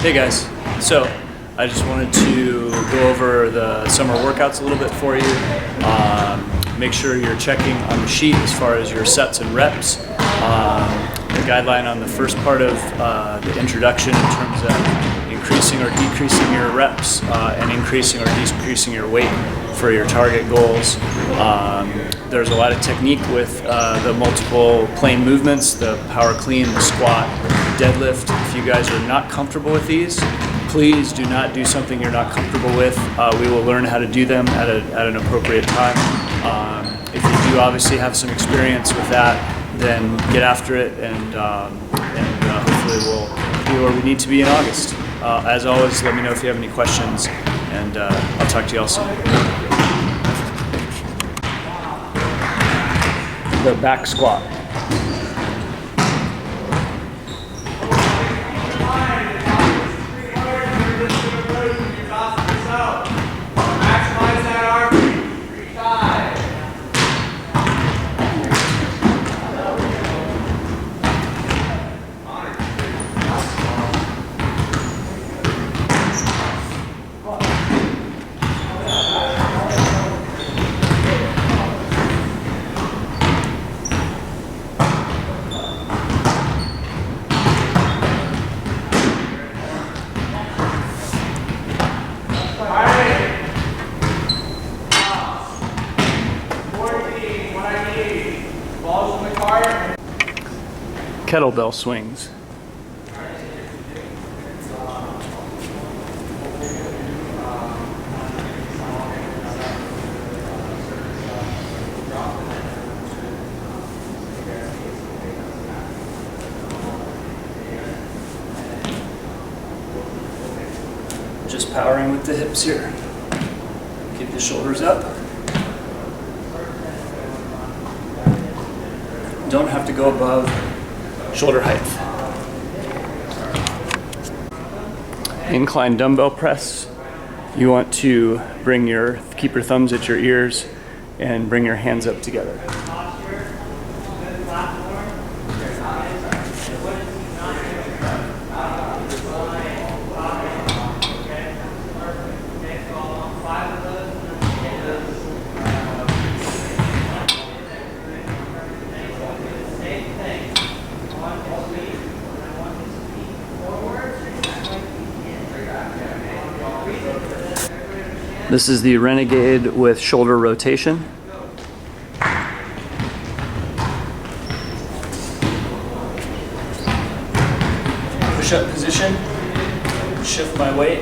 Hey guys, so I just wanted to go over the summer workouts a little bit for you. Make sure you're checking on the sheet as far as your sets and reps. The guideline on the first part of the introduction in terms of increasing or decreasing your reps and increasing or decreasing your weight for your target goals. There's a lot of technique with the multiple plane movements, the power clean, the squat, deadlift. If you guys are not comfortable with these, please do not do something you're not comfortable with. We will learn how to do them at an appropriate time. If you do obviously have some experience with that, then get after it, and hopefully we'll be where we need to be in August. As always, let me know if you have any questions, and I'll talk to you all soon. The back squat. Kettlebell swings. Just powering with the hips here. Keep the shoulders up. Don't have to go above shoulder height. Incline dumbbell press. You want to keep your thumbs at your ears and bring your hands up together. This is the Renegade with shoulder rotation. Push-up position. Shift my weight.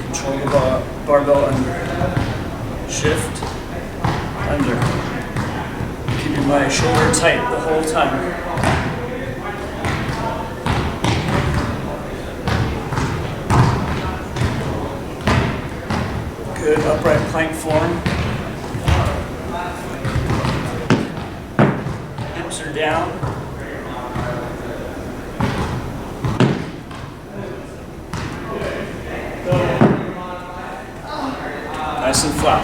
Control the barbell under. Shift. Under. Keeping my shoulder tight the whole time. Good upright plank form. Hips are down. Nice and flat.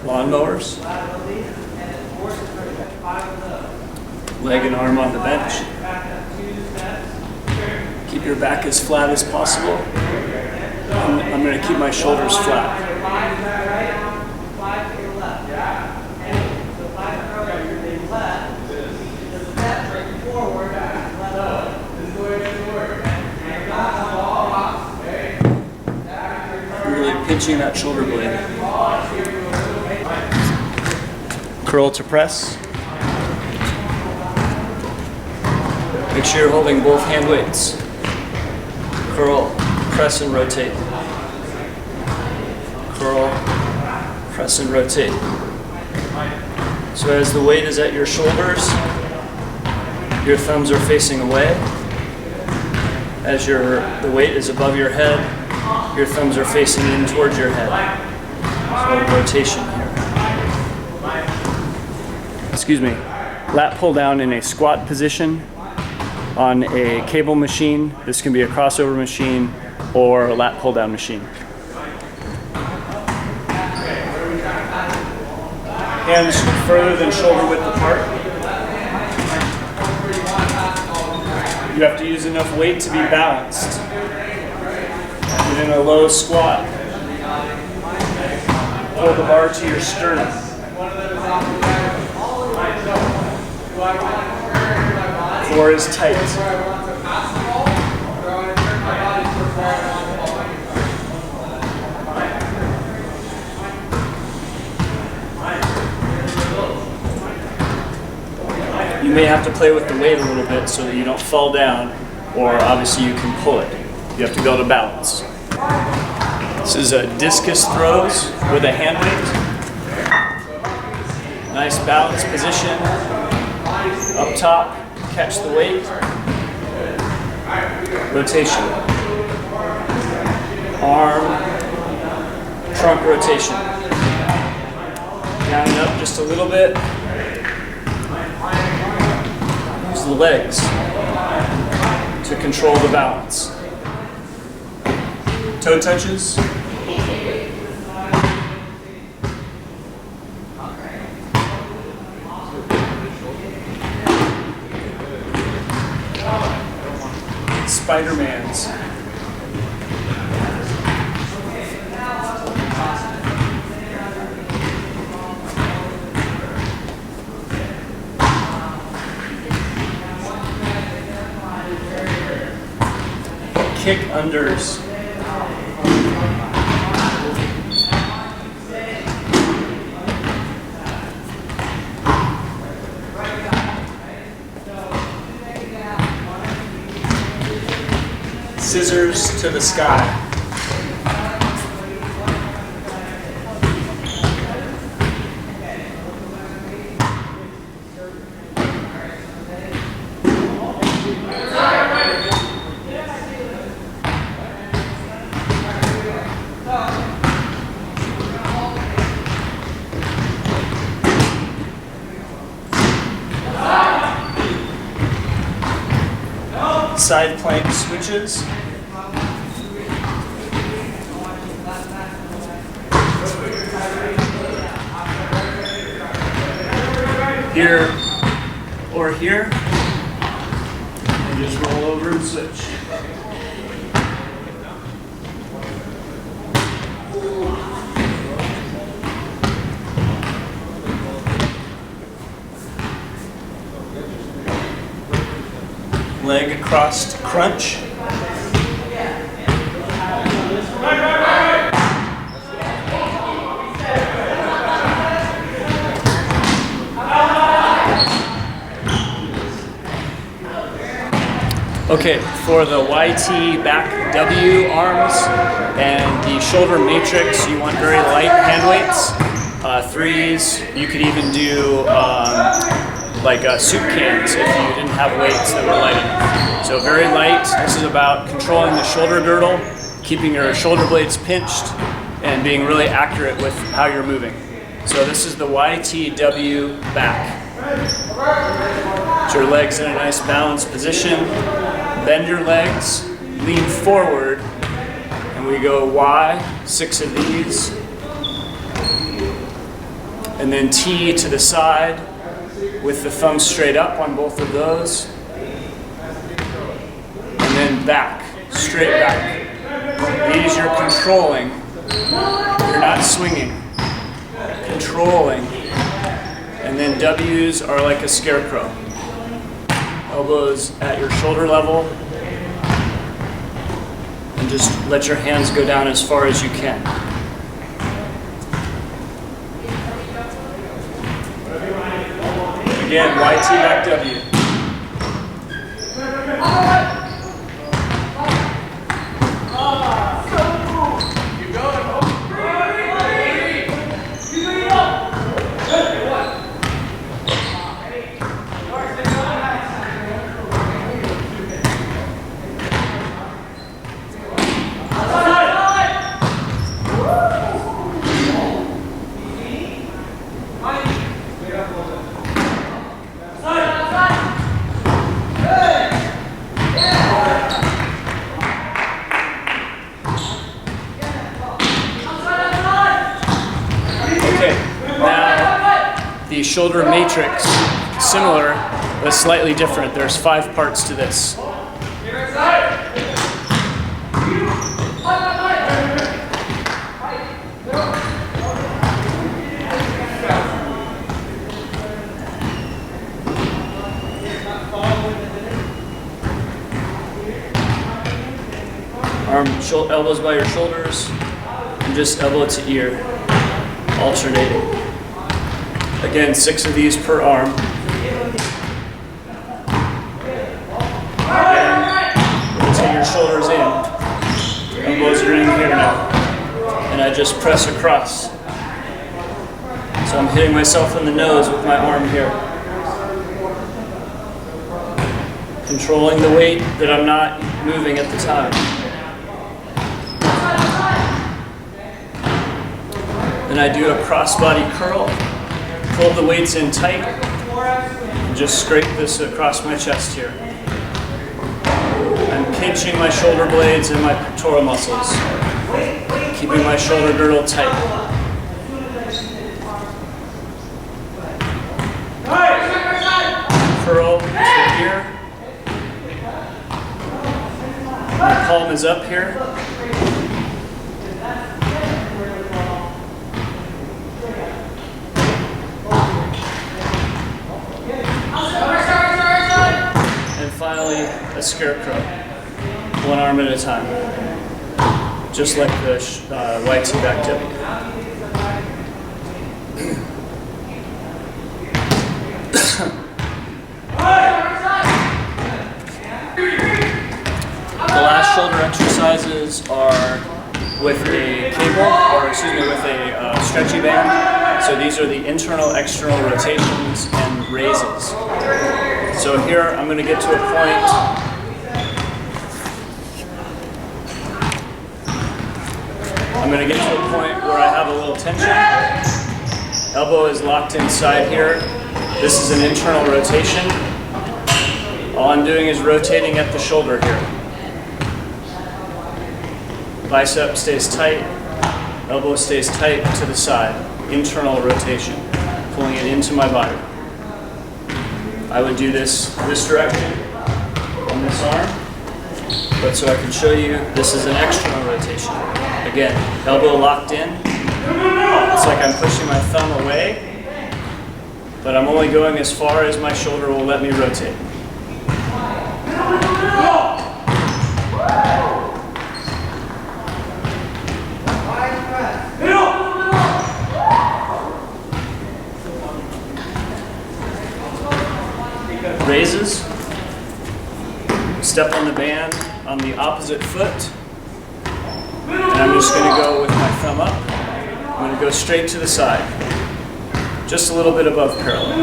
Lawnmowers. Leg and arm on the bench. Keep your back as flat as possible. I'm going to keep my shoulders flat. Really pinching that shoulder blade. Curl to press. Make sure you're holding both hand weights. Curl. Press and rotate. Curl, press and rotate. So as the weight is at your shoulders, your thumbs are facing away. As the weight is above your head, your thumbs are facing in towards your head. So rotation here. Excuse me. Lat pull down in a squat position on a cable machine. This can be a crossover machine or a lat pull down machine. Hands further than shoulder width apart. You have to use enough weight to be balanced. Get in a low squat. Pull the bar to your sternum. Core is tight. You may have to play with the weight a little bit so that you don't fall down, or obviously you can pull it. You have to be able to balance. This is a discus throws with a hand weight. Nice balance position. Up top, catch the weight. Rotation. Arm, trunk rotation. Down and up just a little bit. Use the legs to control the balance. Toe touches. Spider-Mans. Kick unders. Scissors to the sky. Side plank switches. Here or here, and just roll over and switch. Leg across crunch. Okay, for the YT back W arms and the shoulder matrix, you want very light hand weights, threes. You could even do like soup cans if you didn't have weights that were light enough. So very light. This is about controlling the shoulder girdle, keeping your shoulder blades pinched, and being really accurate with how you're moving. So this is the YTW back. Get your legs in a nice balanced position. Bend your legs, lean forward, and we go Y, 6 of these. And then T to the side with the thumb straight up on both of those. And then back, straight back. These you're controlling. You're not swinging. Controlling. And then W's are like a scarecrow. Elbows at your shoulder level. And just let your hands go down as far as you can. Again, YT back W. The shoulder matrix, similar, but slightly different. There's 5 parts to this. Elbows by your shoulders, and just elbow to ear, alternating. Again, 6 of these per arm. Again, rotate your shoulders in. Elbows are in here now. And I just press across. So I'm hitting myself in the nose with my arm here. Controlling the weight that I'm not moving at the time. Then I do a crossbody curl. Pull the weights in tight. And just scrape this across my chest here. I'm pinching my shoulder blades and my pectoral muscles. Keeping my shoulder girdle tight. Curl to here. My palm is up here. And finally, a scarecrow. One arm at a time. Just like the YT back W. The last shoulder exercises are with a cable, or excuse me, with a stretchy band. So these are the internal, external rotations and raises. So here I'm going to get to a point. I'm going to get to a point where I have a little tension. Elbow is locked inside here. This is an internal rotation. All I'm doing is rotating at the shoulder here. Bicep stays tight. Elbow stays tight to the side. Internal rotation. Pulling it into my body. I would do this direction on this arm. But so I can show you, this is an external rotation. Again, elbow locked in. It's like I'm pushing my thumb away, but I'm only going as far as my shoulder will let me rotate. Raises. Step on the band on the opposite foot. And I'm just going to go with my thumb up. I'm going to go straight to the side. Just a little bit above parallel.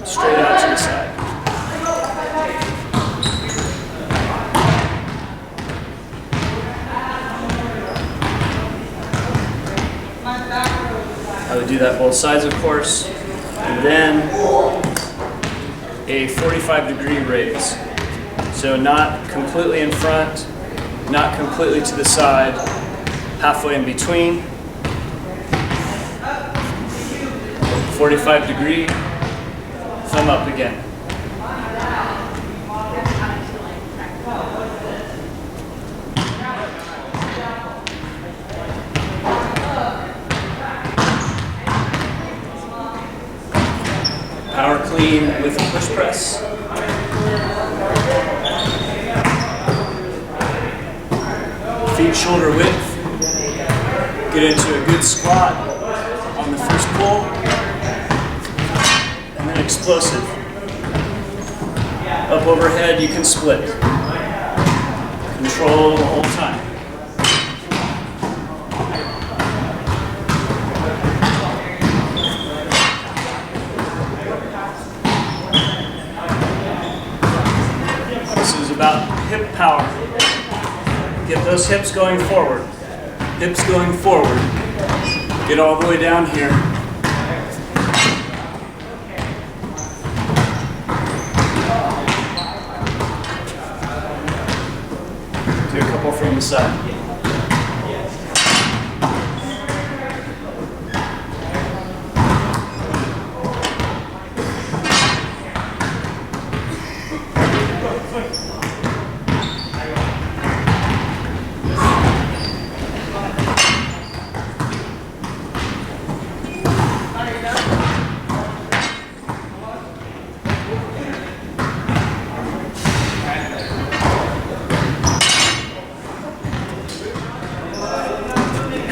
Straight out to the side. I would do that both sides, of course. And then a 45-degree raise. So not completely in front, not completely to the side, halfway in between. 45-degree, thumb up again. Power clean with a push press. Feet shoulder width. Get into a good squat on the first pull. And then explosive. Up overhead, you can split. Control the whole time. This is about hip power. Get those hips going forward. Hips going forward. Get all the way down here. Do a couple from the side.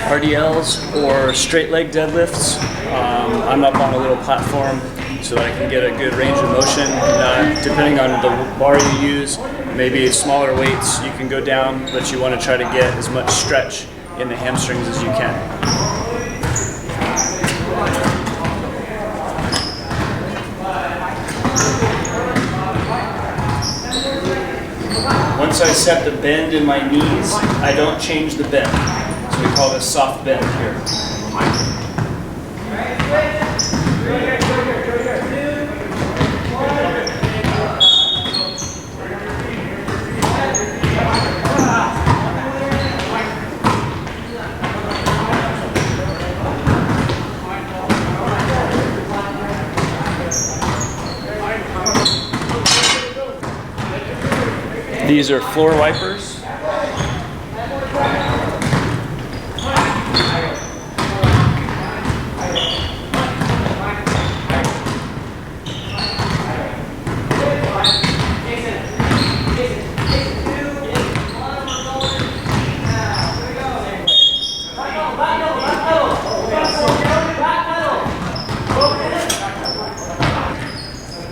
RDLs or straight leg deadlifts. I'm up on a little platform so that I can get a good range of motion. Depending on the bar you use, maybe smaller weights you can go down, but you want to try to get as much stretch in the hamstrings as you can. Once I set the bend in my knees, I don't change the bend. So we call this soft bend here. These are floor wipers.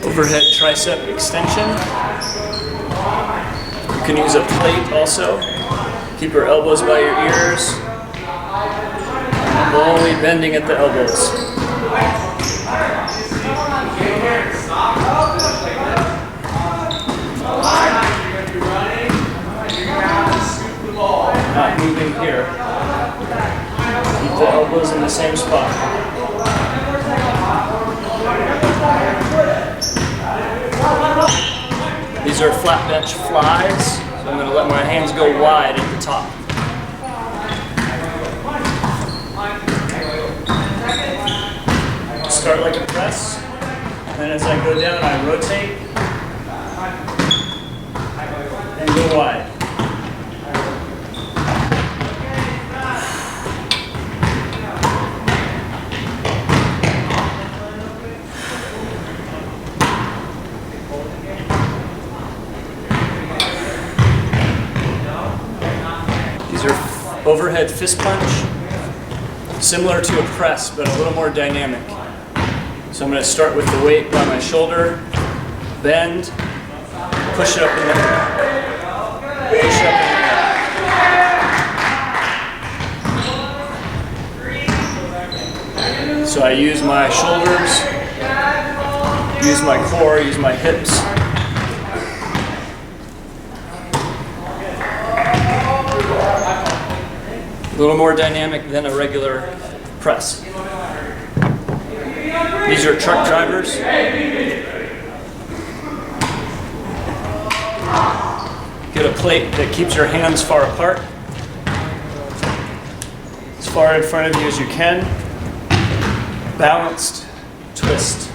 Overhead tricep extension. You can use a plate also. Keep your elbows by your ears. Only bending at the elbows. Not moving here. Keep the elbows in the same spot. These are flat bench flies, so I'm going to let my hands go wide at the top. Start like a press, and then as I go down, I rotate and go wide. These are overhead fist punch, similar to a press, but a little more dynamic. So I'm going to start with the weight by my shoulder, bend, push it up in the air, push it up in the air. So I use my shoulders, use my core, use my hips. A little more dynamic than a regular press. These are truck drivers. Get a plate that keeps your hands far apart, as far in front of you as you can. Balanced twist.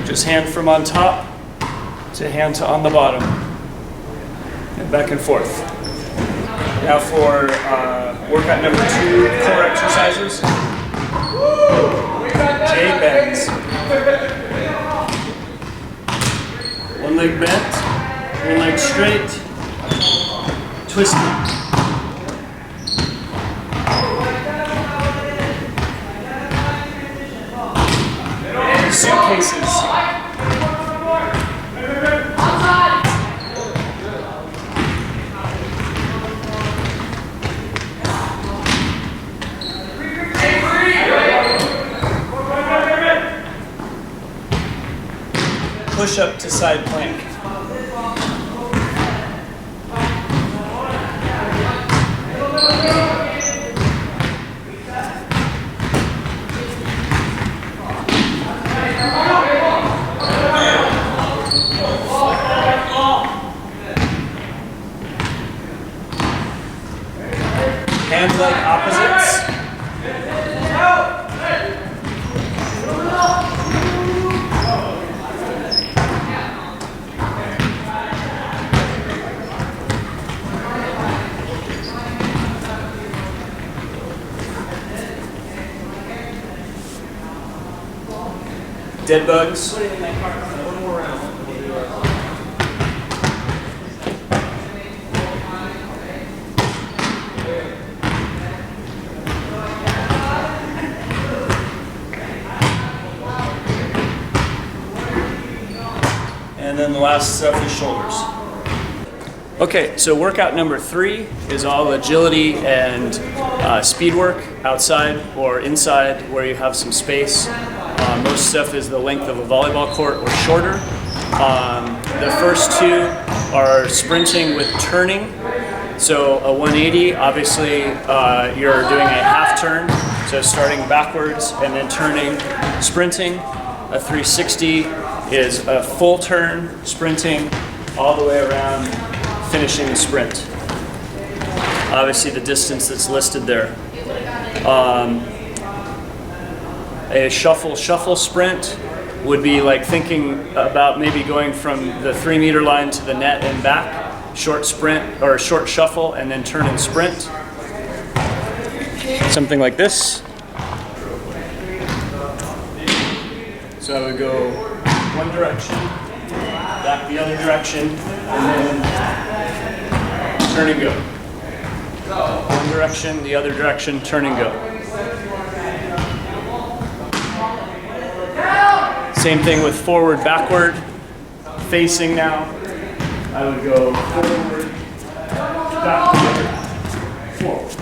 Just hand from on top to hand to on the bottom, and back and forth. Now for workout number 2, core exercises. J bends. One leg bent, one leg straight, twisting. Suitcases. Push up to side plank. Hand leg opposites. Dead bugs. And then the last stuff is shoulders. Okay, so workout number 3 is all agility and speed work outside or inside where you have some space. Most stuff is the length of a volleyball court or shorter. The first 2 are sprinting with turning. So a 180, obviously you're doing a half turn, so starting backwards and then turning, sprinting. A 360 is a full turn, sprinting all the way around, finishing the sprint. Obviously the distance that's listed there. A shuffle sprint would be like thinking about maybe going from the 3-meter line to the net and back, short sprint or short shuffle and then turn and sprint. Something like this. So I would go one direction, back the other direction, and then turn and go. One direction, the other direction, turn and go. Same thing with forward, backward, facing now. I would go forward, backward, forward.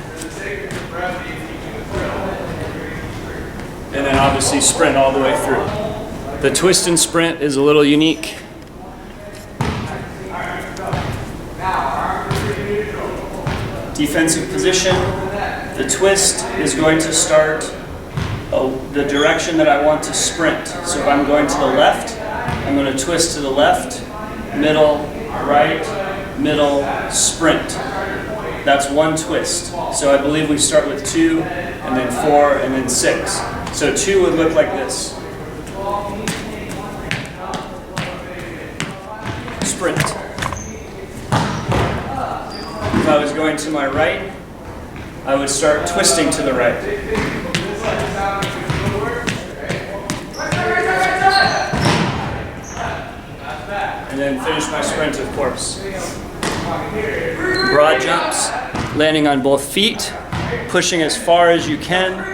And then obviously sprint all the way through. The twist and sprint is a little unique. Defensive position. The twist is going to start the direction that I want to sprint. So if I'm going to the left, I'm going to twist to the left, middle, right, middle, sprint. That's one twist. So I believe we start with 2, and then 4, and then 6. So 2 would look like this. Sprint. If I was going to my right, I would start twisting to the right. And then finish my sprint, of course. Broad jumps, landing on both feet, pushing as far as you can,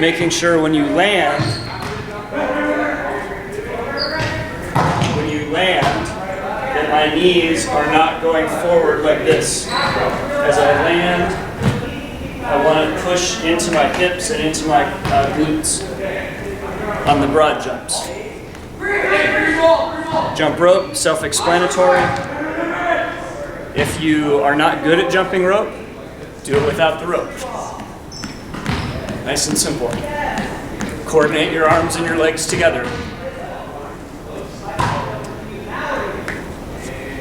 making sure when you land, that my knees are not going forward like this. As I land, I want to push into my hips and into my glutes on the broad jumps. Jump rope, self-explanatory. If you are not good at jumping rope, do it without the rope. Nice and simple. Coordinate your arms and your legs together.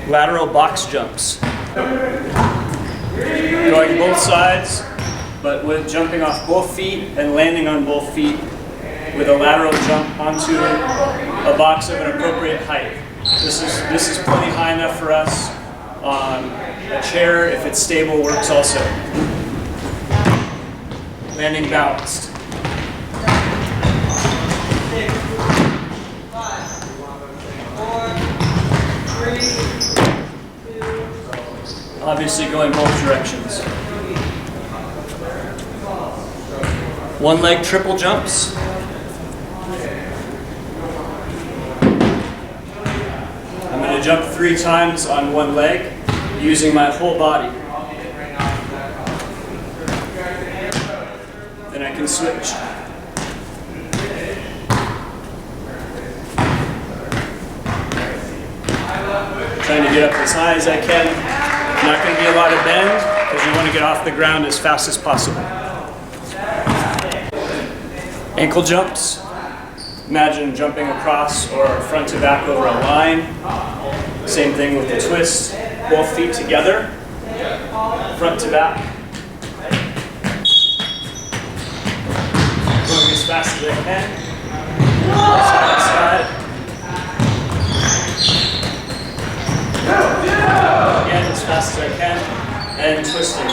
Lateral box jumps. Going both sides, but with jumping off both feet and landing on both feet with a lateral jump onto a box of an appropriate height. This is plenty high enough for us. A chair, if it's stable, works also. Landing balanced. Obviously going both directions. One leg triple jumps. I'm going to jump 3 times on one leg using my whole body. Then I can switch. Trying to get up as high as I can. Not going to be a lot of bend because you want to get off the ground as fast as possible. Ankle jumps. Imagine jumping across or front to back over a line. Same thing with the twist. Both feet together, front to back. fast as I can. Side to side. Again, as fast as I can. And twisting.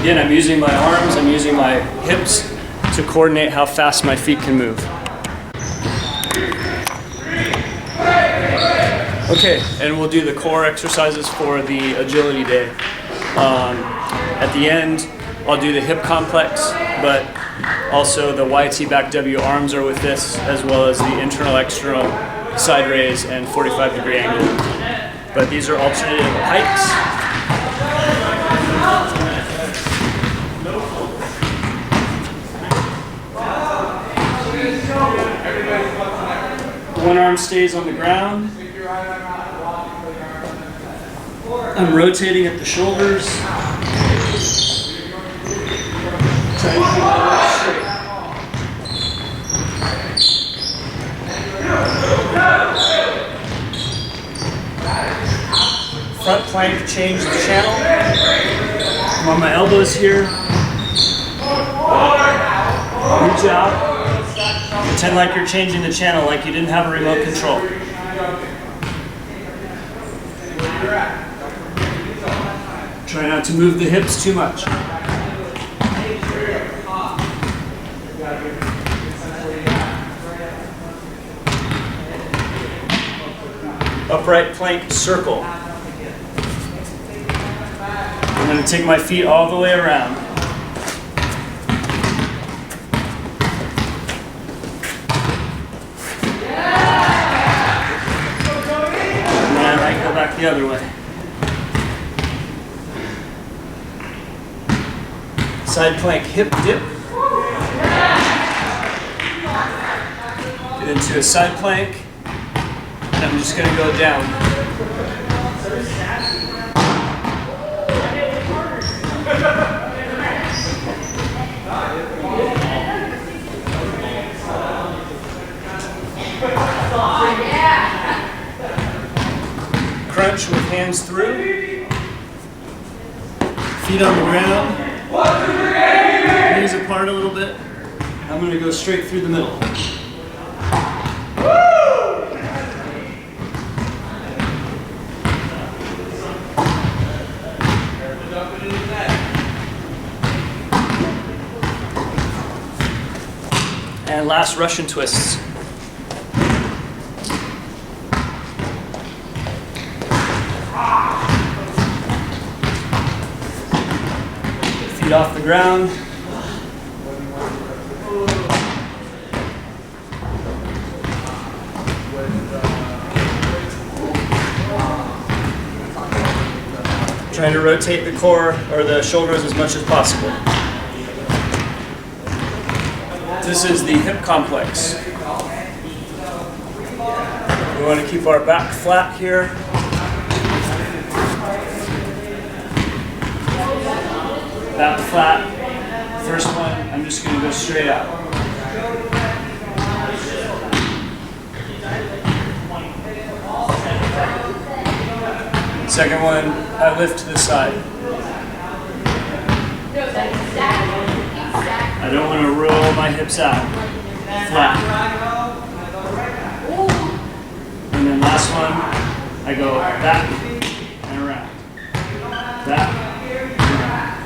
Again, I'm using my arms, I'm using my hips to coordinate how fast my feet can move. Okay, and we'll do the core exercises for the agility day. At the end, I'll do the hip complex, but also the YT back W arms are with this, as well as the internal, external, side raise, and 45-degree angle. But these are alternative hikes. One arm stays on the ground. I'm rotating at the shoulders. Trying to keep my legs straight. Front plank, change the channel. I'm on my elbows here. Reach out. Pretend like you're changing the channel, like you didn't have a remote control. Try not to move the hips too much. Upright plank circle. I'm going to take my feet all the way around. And I go back the other way. Side plank hip dip. Get into a side plank. And I'm just going to go down. Crunch with hands through. Feet on the ground. Knees apart a little bit. I'm going to go straight through the middle. And last Russian twists. Feet off the ground. Trying to rotate the core or the shoulders as much as possible. This is the hip complex. We want to keep our back flat here. Back flat. First one, I'm just going to go straight out. Second one, I lift to the side. I don't want to roll my hips out. Flat. And then last one, I go back and around. Back and around.